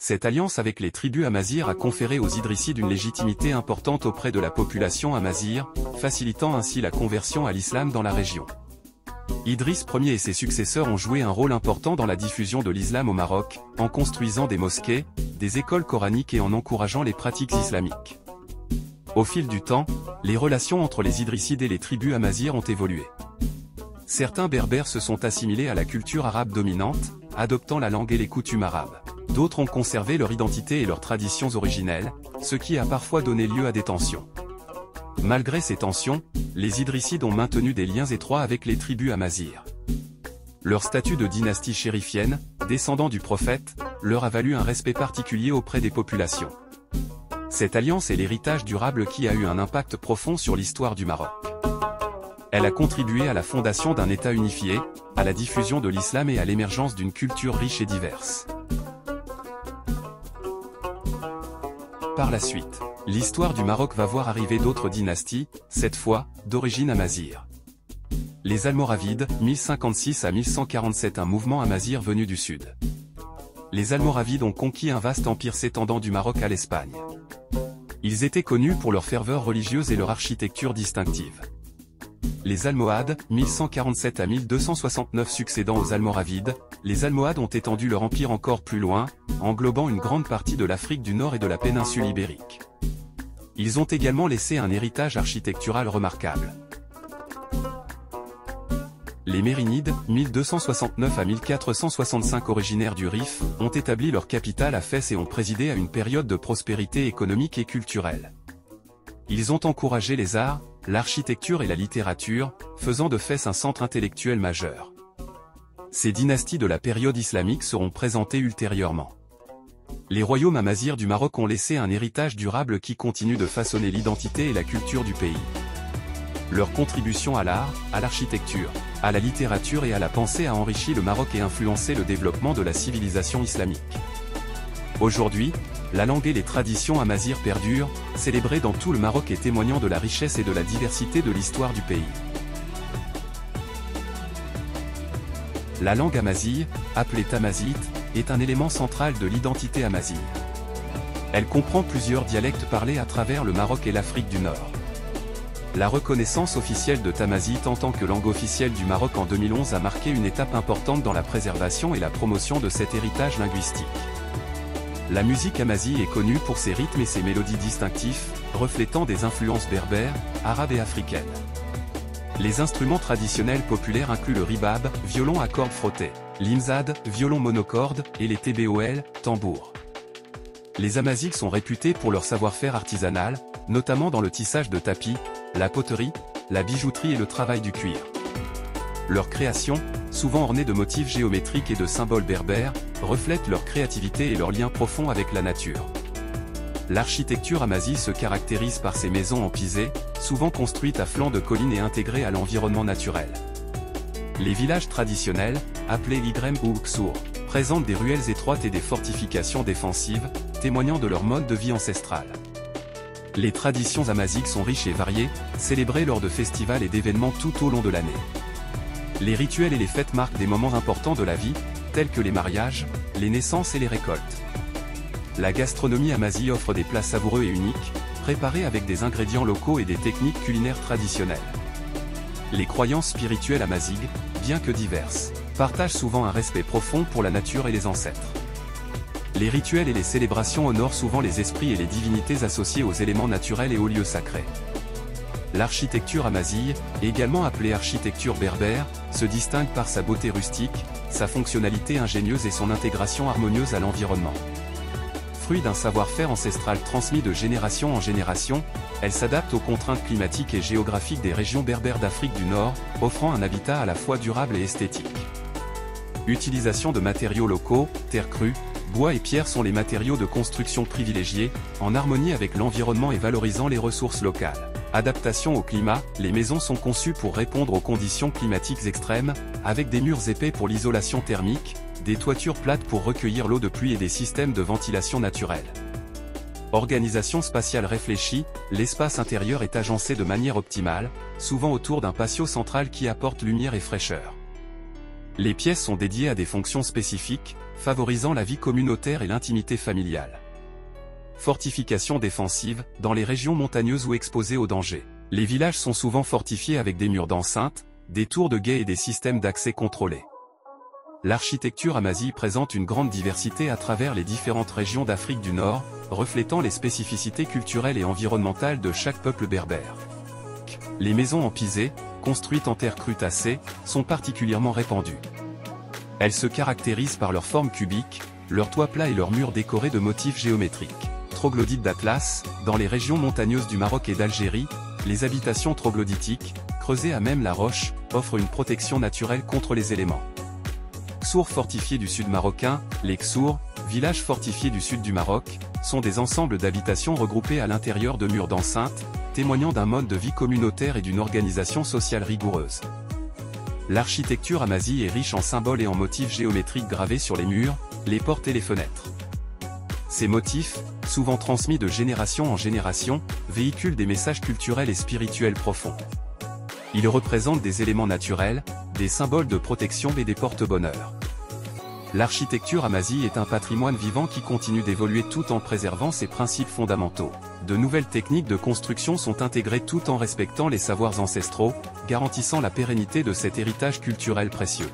Cette alliance avec les tribus amazighes a conféré aux Idrissides une légitimité importante auprès de la population amazigh, facilitant ainsi la conversion à l'islam dans la région. Idriss Ier et ses successeurs ont joué un rôle important dans la diffusion de l'islam au Maroc, en construisant des mosquées, des écoles coraniques et en encourageant les pratiques islamiques. Au fil du temps, les relations entre les Idrissides et les tribus amazighes ont évolué. Certains berbères se sont assimilés à la culture arabe dominante, adoptant la langue et les coutumes arabes. D'autres ont conservé leur identité et leurs traditions originelles, ce qui a parfois donné lieu à des tensions. Malgré ces tensions, les Idrissides ont maintenu des liens étroits avec les tribus amazighes. Leur statut de dynastie chérifienne, descendant du prophète, leur a valu un respect particulier auprès des populations. Cette alliance est l'héritage durable qui a eu un impact profond sur l'histoire du Maroc. Elle a contribué à la fondation d'un État unifié, à la diffusion de l'islam et à l'émergence d'une culture riche et diverse. Par la suite, l'histoire du Maroc va voir arriver d'autres dynasties, cette fois, d'origine amazigh. Les Almoravides, 1056 à 1147, un mouvement amazigh venu du sud. Les Almoravides ont conquis un vaste empire s'étendant du Maroc à l'Espagne. Ils étaient connus pour leur ferveur religieuse et leur architecture distinctive. Les Almohades, 1147 à 1269 succédant aux Almoravides, les Almohades ont étendu leur empire encore plus loin, englobant une grande partie de l'Afrique du Nord et de la péninsule ibérique. Ils ont également laissé un héritage architectural remarquable. Les Mérinides, 1269 à 1465 originaires du Rif, ont établi leur capitale à Fès et ont présidé à une période de prospérité économique et culturelle. Ils ont encouragé les arts, l'architecture et la littérature, faisant de Fès un centre intellectuel majeur. Ces dynasties de la période islamique seront présentées ultérieurement. Les royaumes amazighes du Maroc ont laissé un héritage durable qui continue de façonner l'identité et la culture du pays. Leur contribution à l'art, à l'architecture, à la littérature et à la pensée a enrichi le Maroc et influencé le développement de la civilisation islamique. Aujourd'hui, la langue et les traditions amazighes perdurent, célébrées dans tout le Maroc et témoignant de la richesse et de la diversité de l'histoire du pays. La langue amazigh, appelée tamazigh, est un élément central de l'identité amazigh. Elle comprend plusieurs dialectes parlés à travers le Maroc et l'Afrique du Nord. La reconnaissance officielle de tamazigh en tant que langue officielle du Maroc en 2011 a marqué une étape importante dans la préservation et la promotion de cet héritage linguistique. La musique amazigh est connue pour ses rythmes et ses mélodies distinctifs, reflétant des influences berbères, arabes et africaines. Les instruments traditionnels populaires incluent le ribab, violon à cordes frottées, l'imzad, violon monocorde, et les tbol, tambours. Les Amazighs sont réputés pour leur savoir-faire artisanal, notamment dans le tissage de tapis, la poterie, la bijouterie et le travail du cuir. Leurs créations, souvent ornées de motifs géométriques et de symboles berbères, reflètent leur créativité et leur lien profond avec la nature. L'architecture amazigh se caractérise par ses maisons en pisé, souvent construites à flanc de collines et intégrées à l'environnement naturel. Les villages traditionnels, appelés Igrem ou Uksur, présentent des ruelles étroites et des fortifications défensives, témoignant de leur mode de vie ancestral. Les traditions amazighs sont riches et variées, célébrées lors de festivals et d'événements tout au long de l'année. Les rituels et les fêtes marquent des moments importants de la vie, tels que les mariages, les naissances et les récoltes. La gastronomie amazigh offre des plats savoureux et uniques, préparés avec des ingrédients locaux et des techniques culinaires traditionnelles. Les croyances spirituelles amazighes, bien que diverses, partagent souvent un respect profond pour la nature et les ancêtres. Les rituels et les célébrations honorent souvent les esprits et les divinités associés aux éléments naturels et aux lieux sacrés. L'architecture amazigh, également appelée architecture berbère, se distingue par sa beauté rustique, sa fonctionnalité ingénieuse et son intégration harmonieuse à l'environnement. Fruit d'un savoir-faire ancestral transmis de génération en génération, elle s'adapte aux contraintes climatiques et géographiques des régions berbères d'Afrique du Nord, offrant un habitat à la fois durable et esthétique. Utilisation de matériaux locaux, terre crue, bois et pierre sont les matériaux de construction privilégiés, en harmonie avec l'environnement et valorisant les ressources locales. Adaptation au climat, les maisons sont conçues pour répondre aux conditions climatiques extrêmes, avec des murs épais pour l'isolation thermique, des toitures plates pour recueillir l'eau de pluie et des systèmes de ventilation naturelle. Organisation spatiale réfléchie, l'espace intérieur est agencé de manière optimale, souvent autour d'un patio central qui apporte lumière et fraîcheur. Les pièces sont dédiées à des fonctions spécifiques, favorisant la vie communautaire et l'intimité familiale. Fortification défensive, dans les régions montagneuses ou exposées au danger. Les villages sont souvent fortifiés avec des murs d'enceinte, des tours de guet et des systèmes d'accès contrôlés. L'architecture amazigh présente une grande diversité à travers les différentes régions d'Afrique du Nord, reflétant les spécificités culturelles et environnementales de chaque peuple berbère. Les maisons en pisé, construites en terre crue tassée, sont particulièrement répandues. Elles se caractérisent par leur forme cubique, leur toit plat et leurs murs décorés de motifs géométriques. Troglodytes d'Atlas, dans les régions montagneuses du Maroc et d'Algérie, les habitations troglodytiques, creusées à même la roche, offrent une protection naturelle contre les éléments. Ksours fortifiés du sud marocain, les Ksours, villages fortifiés du sud du Maroc, sont des ensembles d'habitations regroupées à l'intérieur de murs d'enceinte, témoignant d'un mode de vie communautaire et d'une organisation sociale rigoureuse. L'architecture amazigh est riche en symboles et en motifs géométriques gravés sur les murs, les portes et les fenêtres. Ces motifs, souvent transmis de génération en génération, véhiculent des messages culturels et spirituels profonds. Ils représentent des éléments naturels, des symboles de protection et des porte-bonheur. L'architecture amazigh est un patrimoine vivant qui continue d'évoluer tout en préservant ses principes fondamentaux. De nouvelles techniques de construction sont intégrées tout en respectant les savoirs ancestraux, garantissant la pérennité de cet héritage culturel précieux.